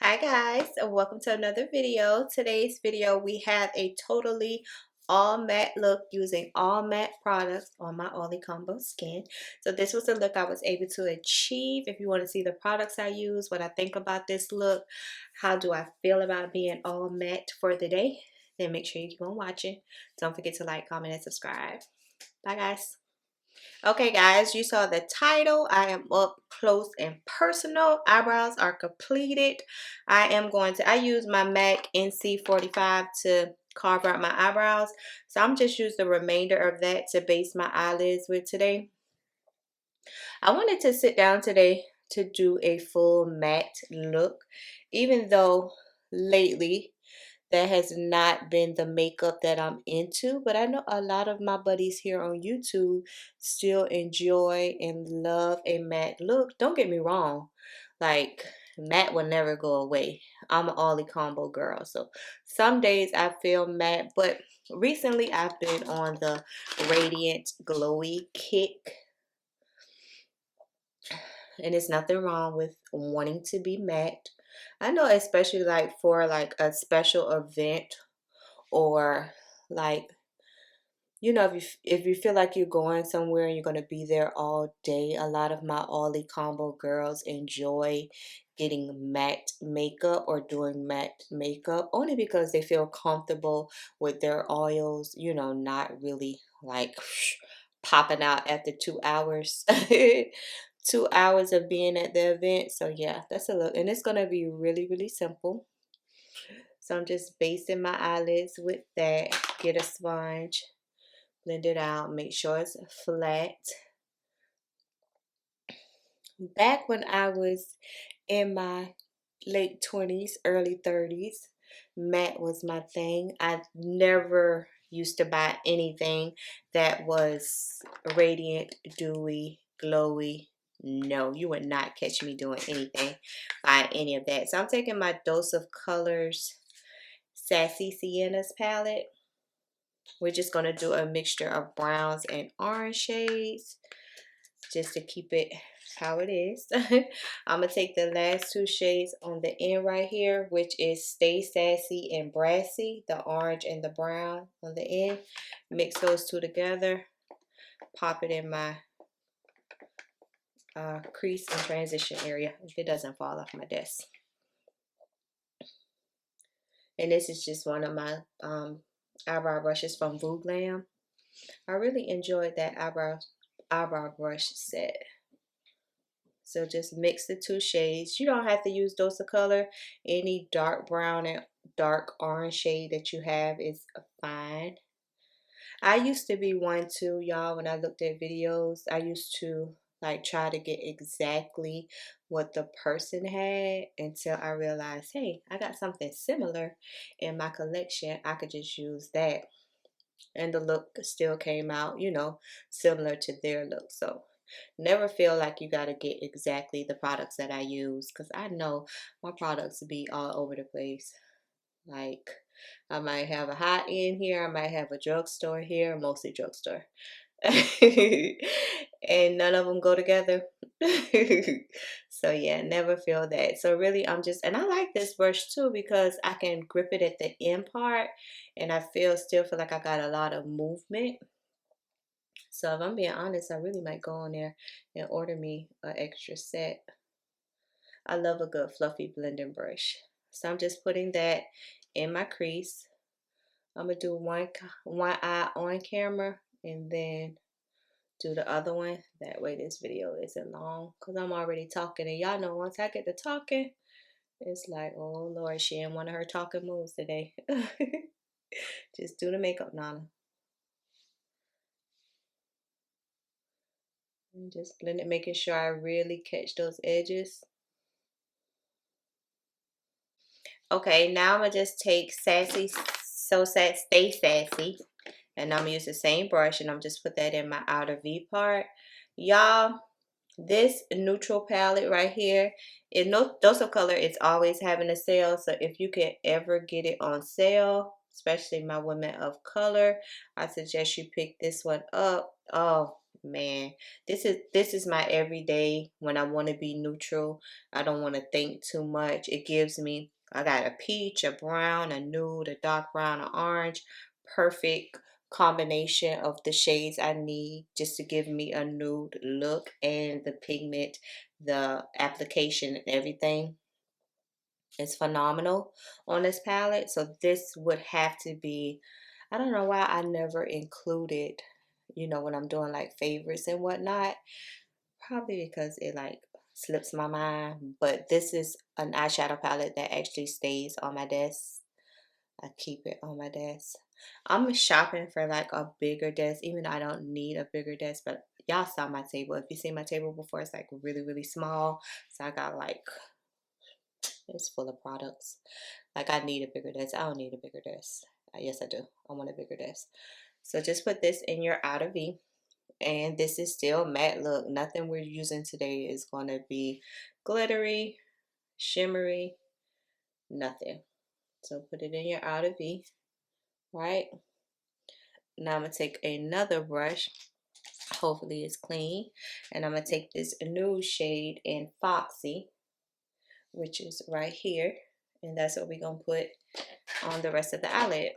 Hi guys, and welcome to another video. Today's video we have a totally all matte look using all matte products on my Ollie Combo skin. So this was the look I was able to achieve. If you want to see the products I use, what I think about this look, how do I feel about being all matte for the day, then make sure you keep on watching. Don't forget to like, comment, and subscribe. Bye guys. Okay guys, you saw the title. I am up close and personal. Eyebrows are completed. I use my MAC NC45 to carve out my eyebrows. So I'm just use the remainder of that to base my eyelids with today. I wanted to sit down today to do a full matte look, even though lately that has not been the makeup that I'm into, but I know a lot of my buddies here on YouTube still enjoy and love a matte look. Don't get me wrong, like matte will never go away. I'm an Ollie Combo girl, so some days I feel matte, but recently I've been on the Radiant Glowy kick, and there's nothing wrong with wanting to be matte. I know, especially like for like a special event, or like, if you feel like you're going somewhere and you're going to be there all day. A lot of my Ollie Combo girls enjoy getting matte makeup or doing matte makeup only because they feel comfortable with their oils, not really like popping out after 2 hours. 2 hours of being at the event. So yeah, that's a look, and it's going to be really, really simple. So I'm just basting my eyelids with that. Get a sponge, blend it out, make sure it's flat. Back when I was in my late 20s, early 30s, matte was my thing. I never used to buy anything that was radiant, dewy, glowy. No, you would not catch me doing anything by any of that. So I'm taking my Dose of Colors Sassy Sienna's palette. We're just going to do a mixture of browns and orange shades just to keep it how it is. I'm going to take the last two shades on the end right here, which is Stay Sassy and Brassy, the orange and the brown on the end. Mix those two together. Pop it in my crease and transition area if it doesn't fall off my desk. And this is just one of my eyebrow brushes from Blue Glam. I really enjoyed that eyebrow brush set. So just mix the two shades. You don't have to use Dose of Color. Any dark brown and dark orange shade that you have is fine. I used to be one too, y'all. When I looked at videos, I used to like try to get exactly what the person had until I realized, hey, I got something similar in my collection. I could just use that. And the look still came out, similar to their look. So never feel like you got to get exactly the products that I use, because I know my products be all over the place. Like, I might have a high end here, I might have a drugstore here, mostly drugstore. And none of them go together. So yeah, never feel that. So really, and I like this brush too because I can grip it at the end part, and I still feel like I got a lot of movement. So if I'm being honest, I really might go on there and order me an extra set. I love a good fluffy blending brush. So I'm just putting that in my crease. I'm gonna do one eye on camera and then do the other one. That way this video isn't long, because I'm already talking, and y'all know once I get to talking, it's like, oh Lord, she in one of her talking moves today. Just do the makeup, Nana. And just blend it, making sure I really catch those edges. Okay, now I'm gonna just take Stay Sassy, and I'm gonna use the same brush, and I'm just put that in my outer V part. Y'all, this neutral palette right here, Dose of Color is always having a sale. So if you can ever get it on sale, especially my women of color, I suggest you pick this one up. Oh, man, this is my everyday when I want to be neutral. I don't want to think too much. It gives me, I got a peach, a brown, a nude, a dark brown, an orange. Perfect combination of the shades I need just to give me a nude look, and the pigment, the application and everything is phenomenal on this palette. So this would have to be, I don't know why I never included, you know, when I'm doing like favorites and whatnot. Probably because it like slips my mind. But this is an eyeshadow palette that actually stays on my desk. I keep it on my desk. I'm shopping for like a bigger desk, even though I don't need a bigger desk. But y'all saw my table. If you see my table before, it's like really, really small. So I got like, it's full of products. Like I need a bigger desk. I don't need a bigger desk. Yes, I do. I want a bigger desk. So just put this in your outer V. And this is still matte look. Nothing we're using today is going to be glittery, shimmery, nothing. So put it in your outer V, right? Now I'm going to take another brush. Hopefully it's clean. And I'm going to take this nude shade in Foxy, which is right here. And that's what we're going to put on the rest of the eyelid.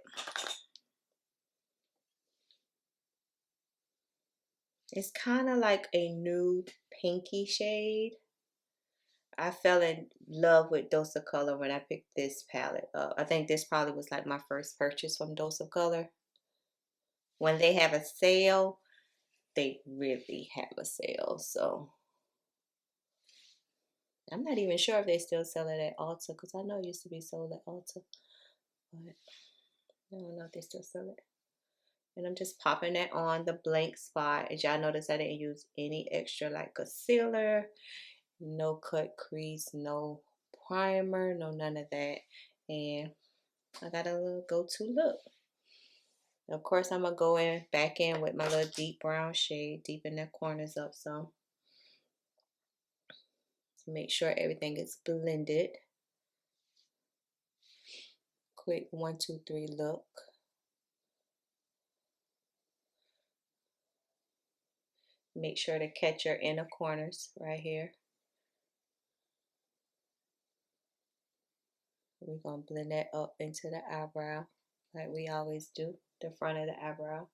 It's kind of like a nude pinky shade. I fell in love with Dose of Color when I picked this palette up. I think this probably was like my first purchase from Dose of Color. When they have a sale, they really have a sale. So I'm not even sure if they still sell it at Ulta, because I know it used to be sold at Ulta. But I don't know if they still sell it. And I'm just popping that on the blank spot. As y'all notice, I didn't use any extra like concealer, no cut crease, no primer, no none of that. And I got a little go-to look. Of course, I'm going to go in back in with my little deep brown shade, deepen the corners up some. Make sure everything is blended. Quick 1, 2, 3 look. Make sure to catch your inner corners right here. We're going to blend that up into the eyebrow like we always do, the front of the eyebrow.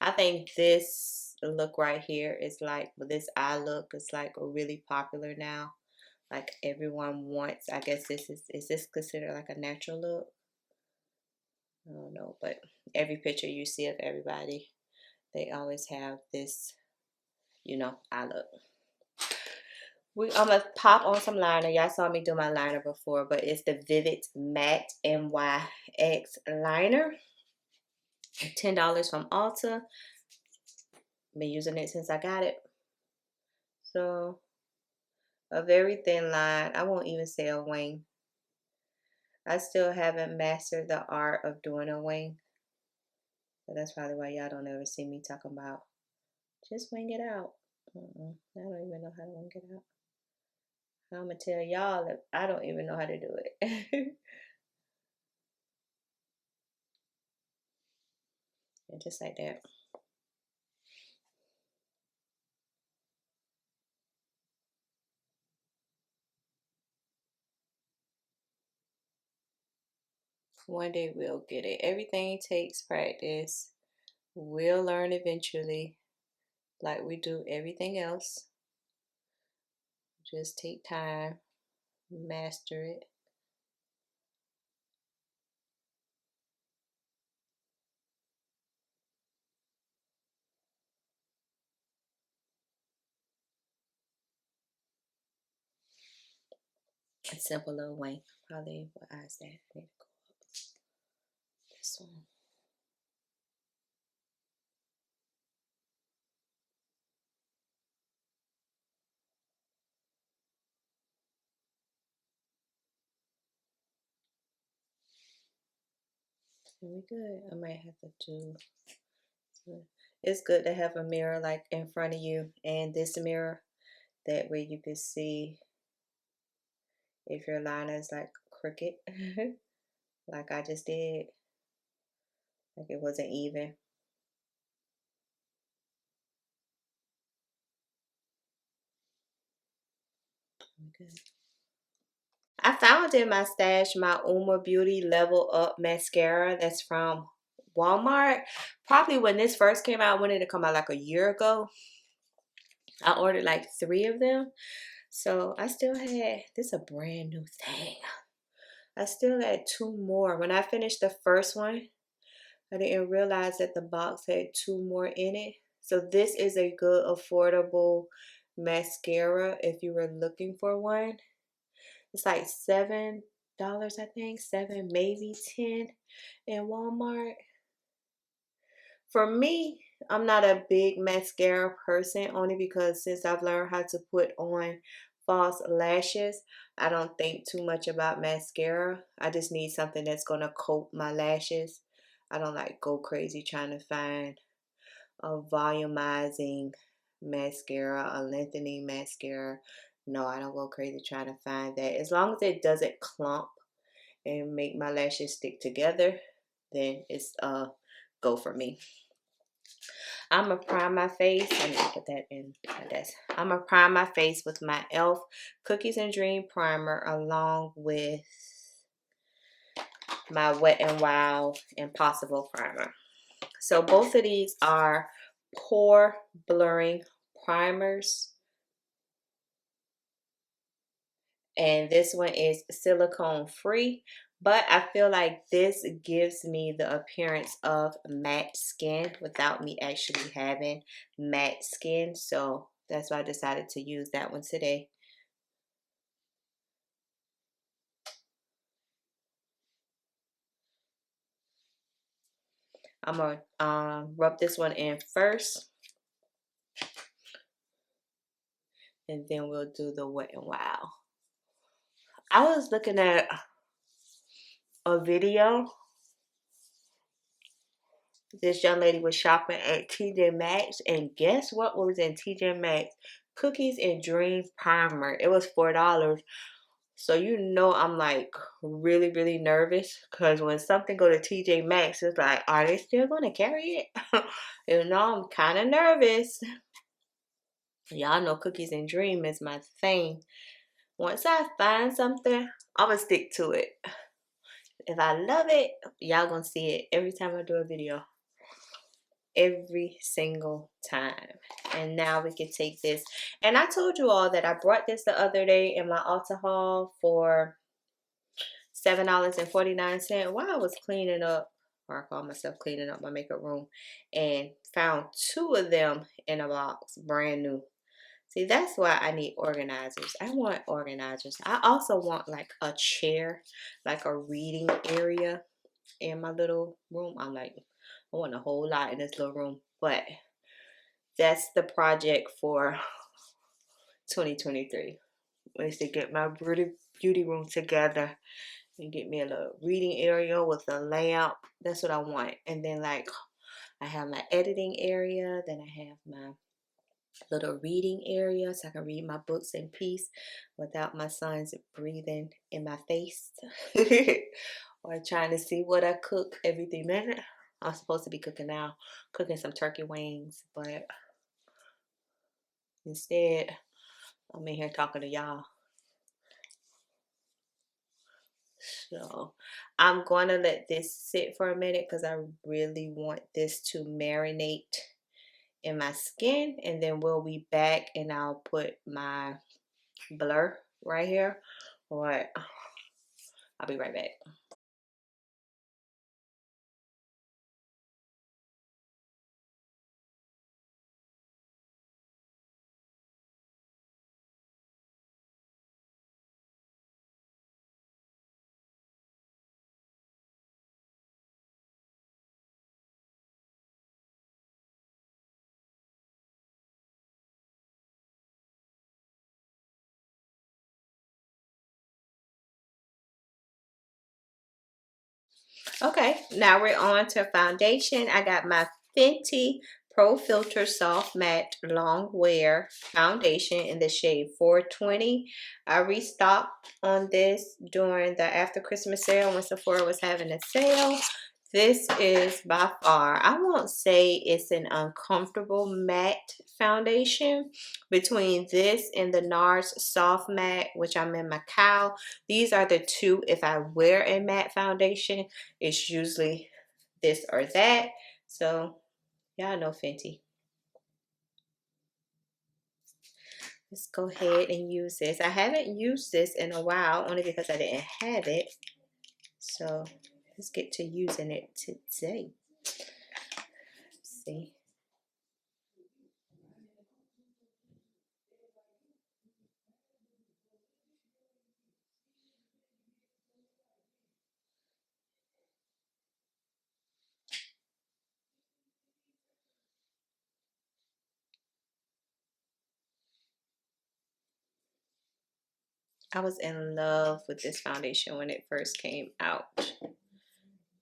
I think this look right here is like, this eye look is like really popular now. Like everyone wants, I guess is this considered like a natural look? I don't know, but every picture you see of everybody, they always have this, you know, eye look. I'm going to pop on some liner. Y'all saw me do my liner before, but it's the Vivid Matte NYX liner. $10 from Ulta. Been using it since I got it. So, a very thin line. I won't even say a wing. I still haven't mastered the art of doing a wing. But that's probably why y'all don't ever see me talking about just wing it out. I don't even know how to wing it out. I'm going to tell y'all that I don't even know how to do it. And just like that. One day we'll get it. Everything takes practice. We'll learn eventually, like we do everything else. Just take time, master it. A simple little wing. Probably what I said. I need to go up this one. And we good. I might have to do. It's good to have a mirror like in front of you, and this mirror. That way you can see if your liner is like crooked, like I just did, like it wasn't even. good. I found in my stash my Uma Beauty Level Up mascara that's from Walmart. Probably when this first came out, when did it come out? Like a year ago. I ordered like 3 of them. So I still had, this is a brand new thing. I still had 2 more. When I finished the first one, I didn't realize that the box had 2 more in it. So this is a good affordable mascara if you were looking for one. It's like $7, I think, 7, maybe 10 in Walmart. For me, I'm not a big mascara person, only because since I've learned how to put on false lashes, I don't think too much about mascara. I just need something that's going to coat my lashes. I don't like go crazy trying to find a volumizing mascara, a lengthening mascara. No, I don't go crazy trying to find that. As long as it doesn't clump and make my lashes stick together, then it's a go for me. I'm gonna prime my face. I need to put that in my desk. I'm gonna prime my face with my e.l.f. Cookies and Dream primer along with my Wet n Wild Impossible primer. So both of these are pore blurring primers. And this one is silicone free. But I feel like this gives me the appearance of matte skin without me actually having matte skin. So that's why I decided to use that one today. I'm going to rub this one in first. And then we'll do the Wet n Wild. I was looking at a video. This young lady was shopping at TJ Maxx, and guess what was in TJ Maxx? Cookies and Dream primer. It was $4. So you know I'm like really, really nervous, because when something go to TJ Maxx, it's like, are they still gonna carry it? You know, I'm kind of nervous. Y'all know Cookies and Dream is my thing. Once I find something, I'm gonna stick to it. If I love it, y'all gonna see it every time I do a video. Every single time. And now we can take this. And I told you all that I brought this the other day in my Ulta haul for $7.49 while I was cleaning up, or I call myself cleaning up my makeup room, and found 2 of them in a box, brand new. See, that's why I need organizers. I want organizers. I also want like a chair, like a reading area in my little room. I want a whole lot in this little room, but that's the project for 2023, is to get my beauty room together and get me a little reading area with a lamp. That's what I want. And then like I have my editing area, then I have my little reading area so I can read my books in peace without my sons breathing in my face or trying to see what I cook every 3 minutes. I'm supposed to be cooking now, cooking some turkey wings, but instead I'm in here talking to y'all. So I'm going to let this sit for a minute because I really want this to marinate in my skin, and then we'll be back and I'll put my blur right here. Or I'll be right back. Okay, now we're on to foundation. I got my Fenty Pro Filter Soft Matte Longwear foundation in the shade 420. I restocked on this during the after Christmas sale when Sephora was having a sale. This is by far, I won't say it's an uncomfortable matte foundation. Between this and the NARS Soft Matte, which I'm in Macau, these are the two, if I wear a matte foundation, it's usually this or that. So, y'all know Fenty. Let's go ahead and use this. I haven't used this in a while, only because I didn't have it. So, let's get to using it today. Let's see. I was in love with this foundation when it first came out.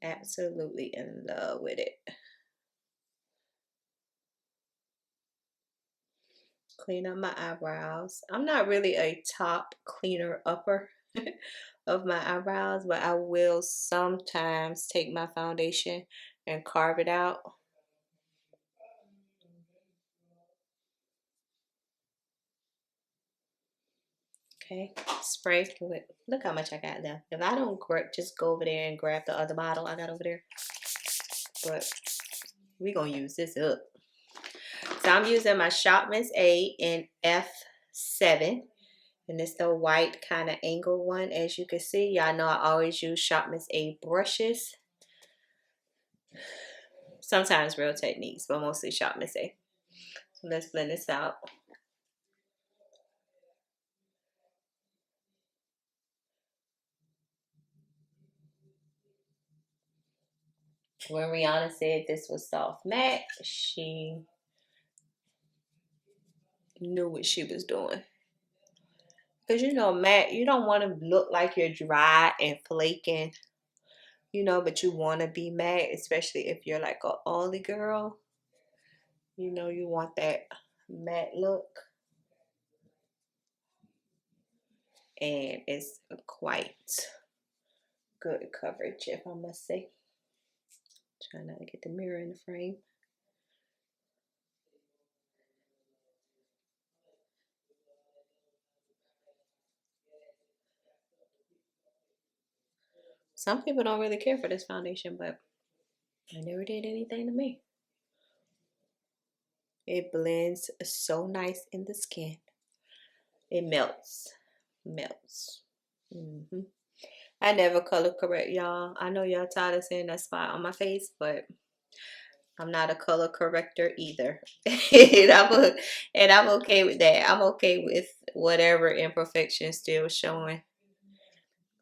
Absolutely in love with it. Clean up my eyebrows. I'm not really a top cleaner upper of my eyebrows, but I will sometimes take my foundation and carve it out. Okay, spray fluid. Look how much I got left. If I don't just go over there and grab the other bottle I got over there. But we gonna use this up. So I'm using my Shopman's A in F7. And it's the white kind of angle one. As you can see, y'all know I always use Shopman's A brushes. Sometimes Real Techniques, but mostly Shopman's A. So let's blend this out. When Rihanna said this was soft matte, she knew what she was doing. Because you know, matte, you don't want to look like you're dry and flaking, you know, but you want to be matte, especially if you're like a oily girl. You know, you want that matte look. And it's quite good coverage, if I must say. Try not to get the mirror in the frame. Some people don't really care for this foundation, but I never did anything to me. It blends so nice in the skin. It melts. Melts. I never color correct, y'all. I know y'all tired of seeing that spot on my face, but I'm not a color corrector either. And I'm okay with that. I'm okay with whatever imperfection still showing.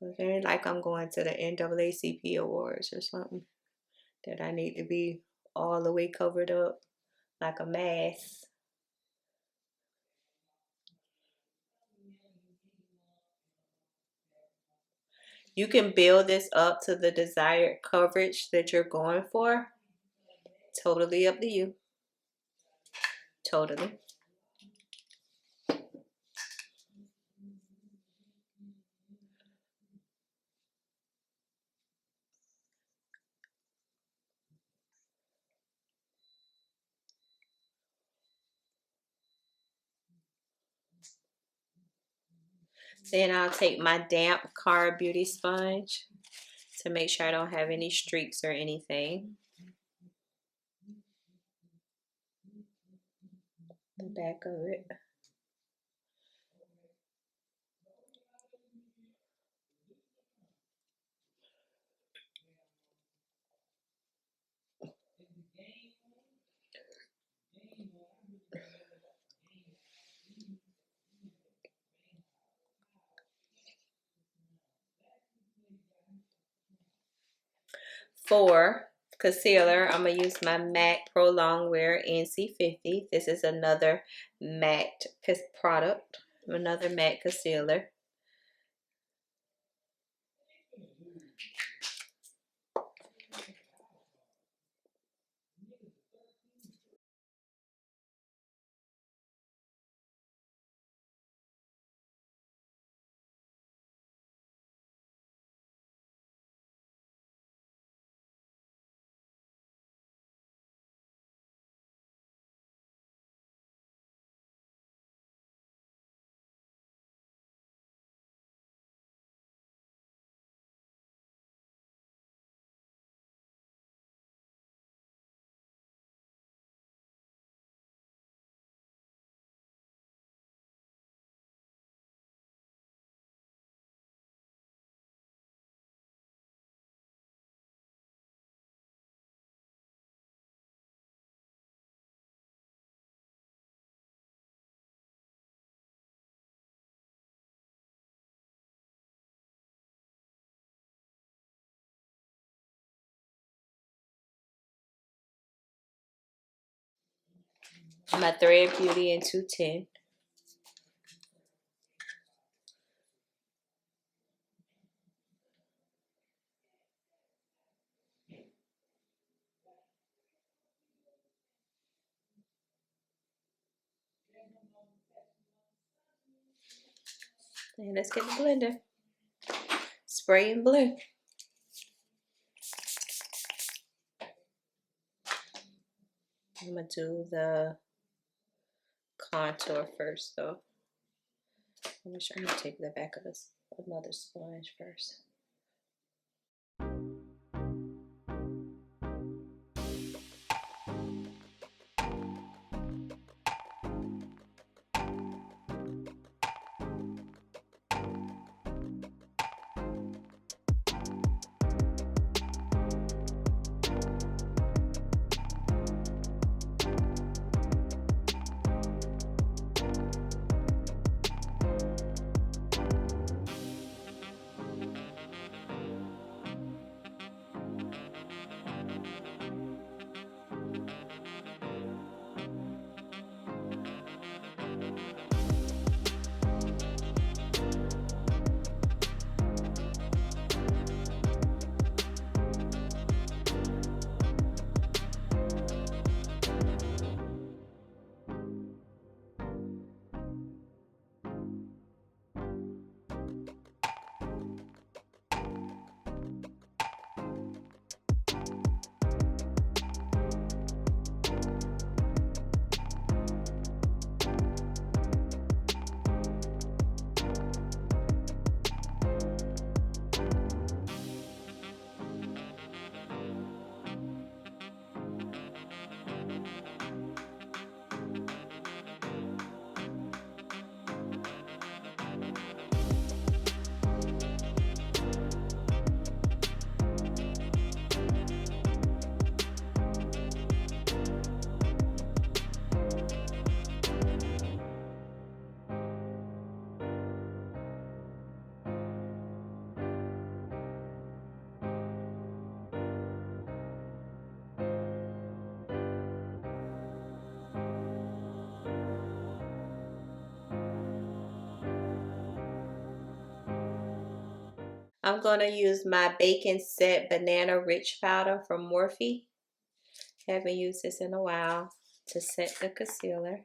It ain't like I'm going to the NAACP awards or something that I need to be all the way covered up like a mask. You can build this up to the desired coverage that you're going for. Totally up to you. Totally. Then I'll take my damp Cara Beauty sponge to make sure I don't have any streaks or anything. The back of it. For concealer, I'm going to use my MAC Pro Longwear NC50. This is another matte product, another matte concealer. My Thread Beauty in 210. And let's get the blender. Spray and blend. I'm going to do the contour first, though. I'm going to take the back of this another sponge first. I'm going to use my Bacon Set Banana Rich Powder from Morphe. Haven't used this in a while to set the concealer.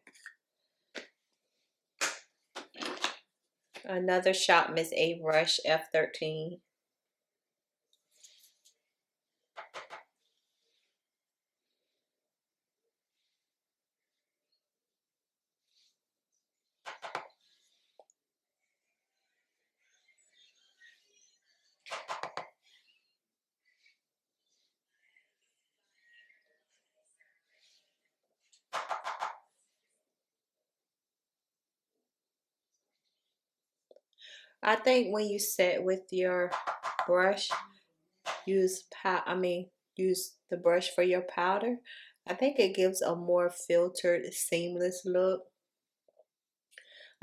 Another Shop Miss A brush, F13. I think when you set with your brush, use the brush for your powder. I think it gives a more filtered, seamless look.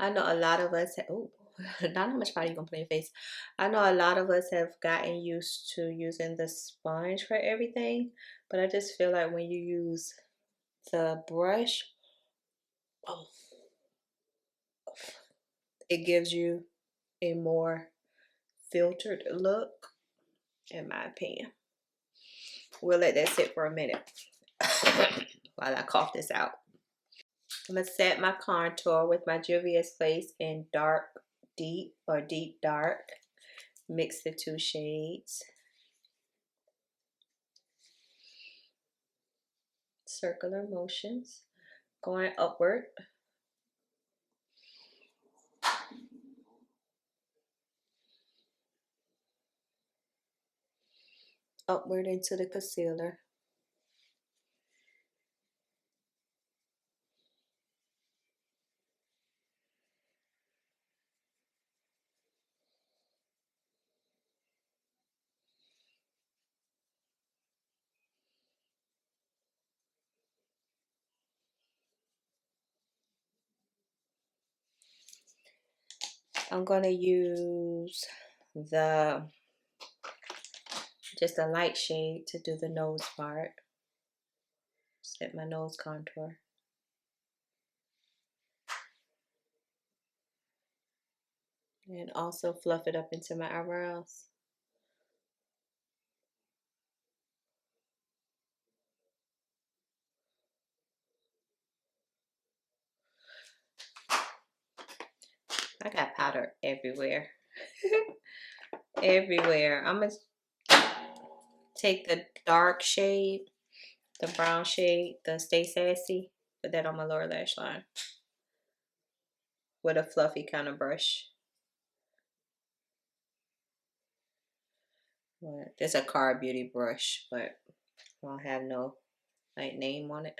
I know a lot of us oh, not how much powder you gonna put in your face. I know a lot of us have gotten used to using the sponge for everything, but I just feel like when you use the brush, oh, it gives you a more filtered look, in my opinion. We'll let that sit for a minute while I cough this out. I'm going to set my contour with my juvia'splace in dark deep or deep dark. Mix the two shades. Circular motions. Going upward. Upward into the concealer. I'm going to use just a light shade to do the nose part. Set my nose contour. And also fluff it up into my eyebrows. I got powder everywhere. Everywhere. I'm going to take the dark shade, the brown shade, the Stay Sassy, put that on my lower lash line with a fluffy kind of brush. It's a Car Beauty brush, but I don't have no like name on it.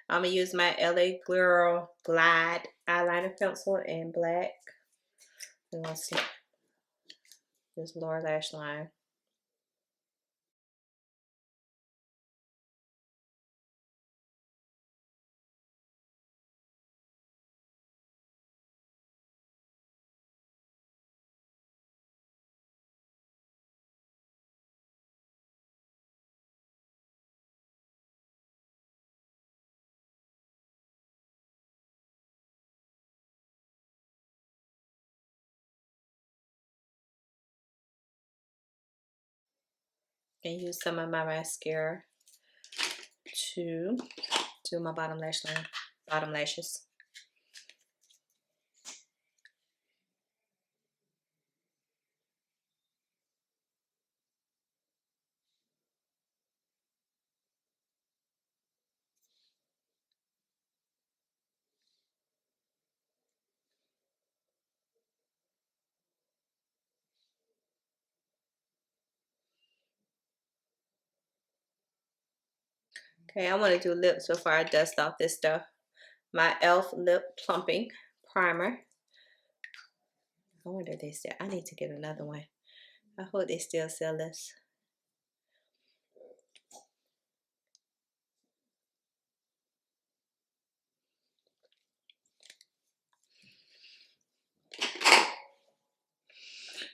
I'm gonna use my LA Girl Glide eyeliner pencil in black. And let's see this lower lash line. And use some of my mascara to do my bottom lash line, bottom lashes. Okay, I want to do lips before I dust off this stuff. My e.l.f. lip plumping primer. I wonder if they still, I need to get another one. I hope they still sell this.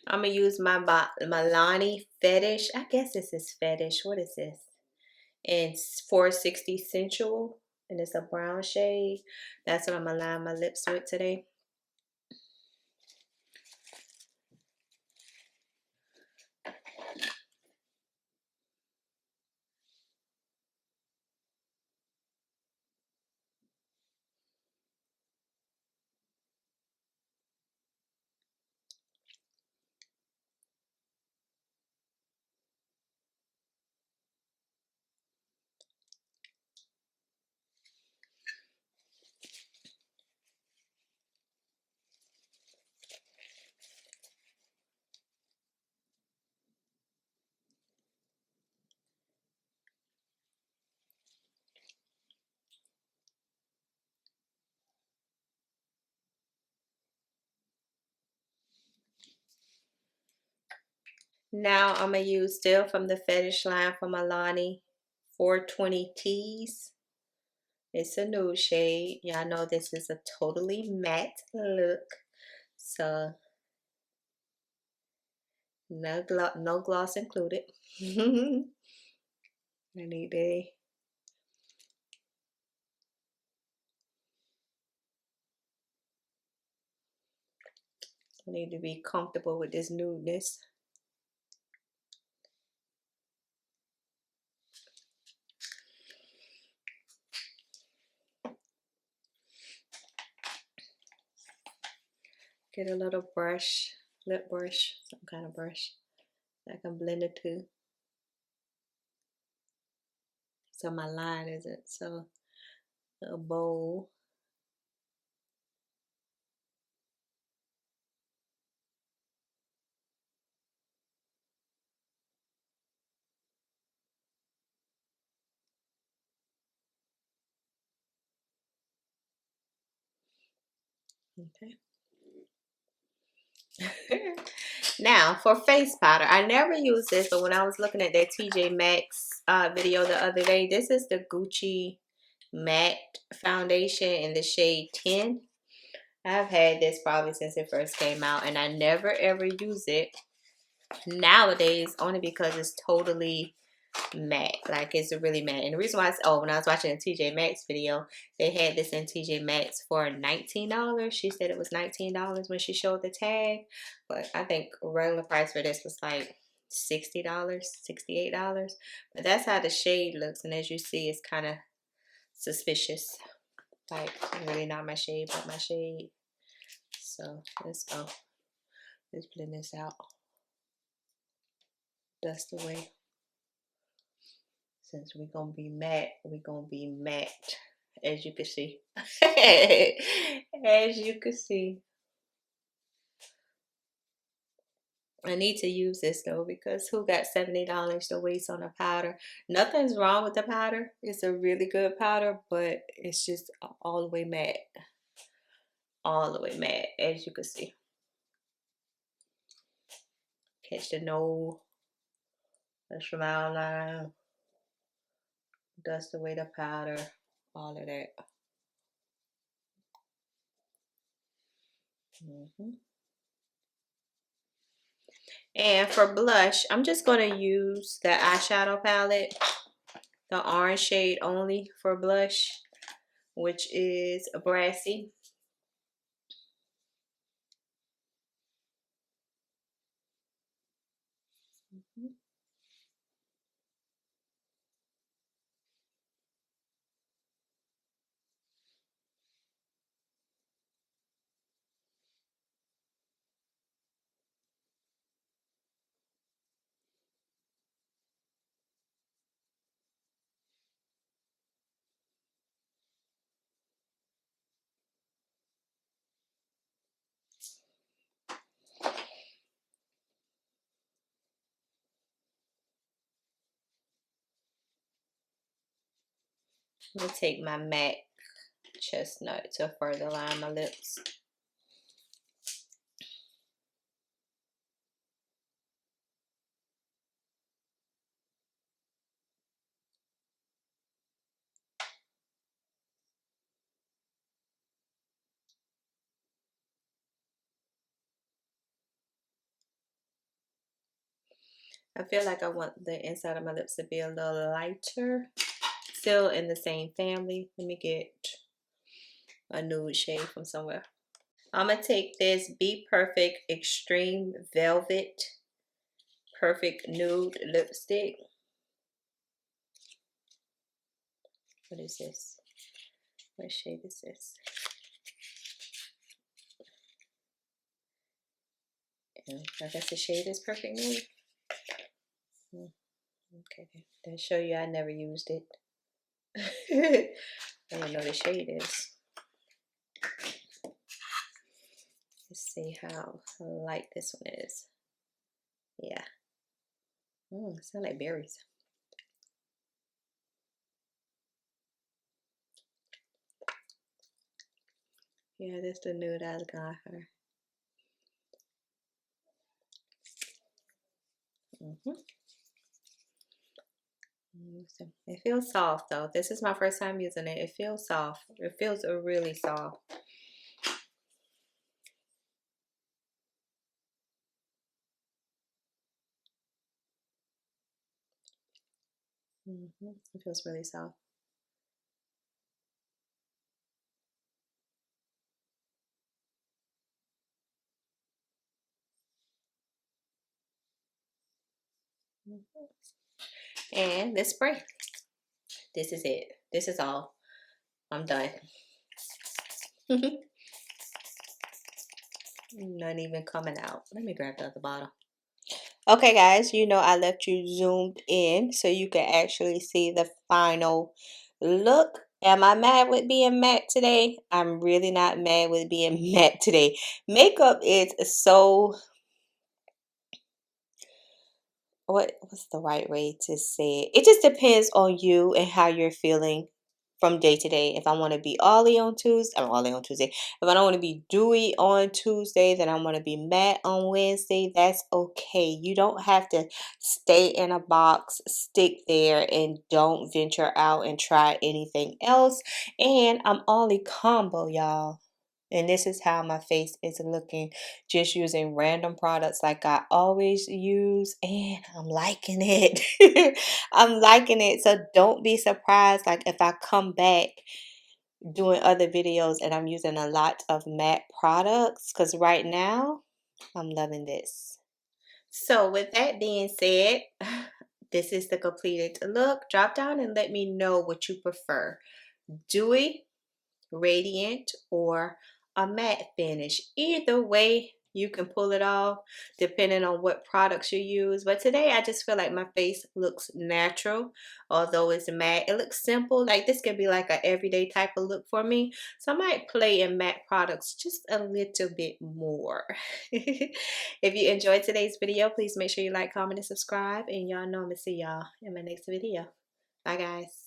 I'm gonna use my Milani Fetish. I guess this is Fetish. What is this? And 460 Sensual, and it's a brown shade. That's what I'm gonna line my lips with today. Now I'm gonna use still from the Fetish line from Milani 420 Tease. It's a nude shade. Y'all know this is a totally matte look. So no gloss included. I need a I need to be comfortable with this nudeness. Get a little brush, lip brush, some kind of brush that I can blend it to. So my line isn't so bold. Okay. Now for face powder, I never use this, but when I was looking at that TJ Maxx video the other day, this is the Gucci matte foundation in the shade 10. I've had this probably since it first came out, and I never ever use it nowadays, only because it's totally matte. Like, it's really matte. And the reason why it's, oh, when I was watching a TJ Maxx video, they had this in TJ Maxx for $19. She said it was $19 when she showed the tag, but I think regular price for this was like $60, $68. But that's how the shade looks, and as you see, it's kind of suspicious. Like, really not my shade, but my shade. So let's go. Let's blend this out. Dust away. Since we're gonna be matte, we're gonna be matte, as you can see. As you can see. I need to use this though, because who got $70 to waste on a powder? Nothing's wrong with the powder. It's a really good powder, but it's just all the way matte. All the way matte, as you can see. Catch the nose. That's from outline. Dust away the powder. All of that. And for blush, I'm just going to use the eyeshadow palette, the orange shade only for blush, which is a brassy. I'm going to take my matte chestnut to further line my lips. I feel like I want the inside of my lips to be a little lighter. Still in the same family. Let me get a nude shade from somewhere. I'm going to take this Be Perfect Extreme Velvet Perfect Nude Lipstick. What is this? What shade is this? And I guess the shade is Perfect Nude. Okay, that show you I never used it. I don't know the shade is. Let's see how light this one is. Yeah. It sounds like berries. Yeah, that's the nude I got her. It feels soft though. This is my first time using it. It feels soft. It feels really soft. It feels really soft. And this spray. This is it. This is all. I'm done. Not even coming out. Let me grab the other bottle. Okay, guys, you know I left you zoomed in so you can actually see the final look. Am I mad with being matte today? I'm really not mad with being matte today. Makeup is so, what's the right way to say it? It just depends on you and how you're feeling from day to day. If I want to be oily on Tuesday, I'm oily on Tuesday. If I don't want to be dewy on Tuesday, then I want to be matte on Wednesday. That's okay. You don't have to stay in a box, stick there, and don't venture out and try anything else. And I'm oily combo, y'all. And this is how my face is looking, just using random products like I always use, and I'm liking it. I'm liking it. So don't be surprised, like if I come back doing other videos and I'm using a lot of matte products, because right now I'm loving this. So with that being said, this is the completed look. Drop down and let me know what you prefer. Dewy, radiant, or a matte finish. Either way, you can pull it off depending on what products you use. But today I just feel like my face looks natural, although it's matte. It looks simple. Like this could be like an everyday type of look for me. So I might play in matte products just a little bit more. If you enjoyed today's video, please make sure you like, comment, and subscribe. And y'all know I'm gonna see y'all in my next video. Bye guys.